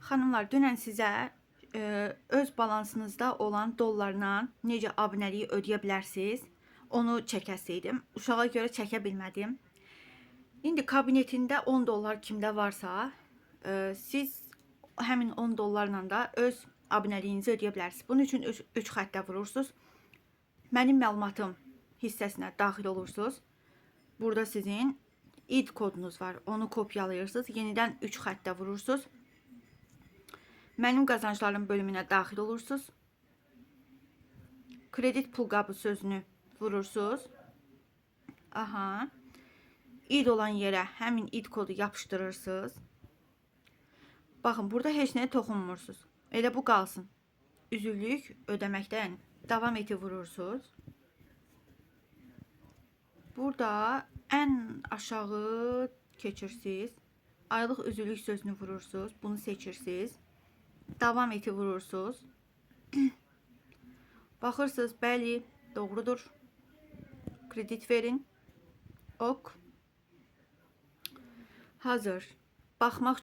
Xanımlar, dünən sizə öz balansınızda olan dollarla necə abunəliyi ödəyə bilərsiniz, onu çəkəsiydim. Uşağa görə çəkə bilmədim. İndi kabinetində 10 dollar kimdə varsa, siz həmin 10 dollarla da öz abunəliyinizi ödəyə bilərsiniz. Bunun üçün 3 xəttə vurursunuz. Mənim məlumatım hissəsinə daxil olursunuz. Burada sizin ID kodunuz var. Onu kopyalayırsınız. Yenidən 3 xəttə vurursunuz. Mənim qazanclarım bölümünə daxil olursunuz. Kredit pul qabı sözünü vurursunuz. Aha. İD olan yerə həmin ID kodu yapışdırırsınız. Baxın, burada heç nəyə toxunmursunuz. Elə bu qalsın. Üzvlük ödəməkdən davam eti vurursunuz. Burada ən aşağı keçirsiniz. Aylıq üzvlük sözünü vurursunuz. Bunu seçirsiniz. Davam eti vurursunuz. Baxırsınız, bəli, doğrudur. Kredit verin. Ok. Hazır. Baxmaq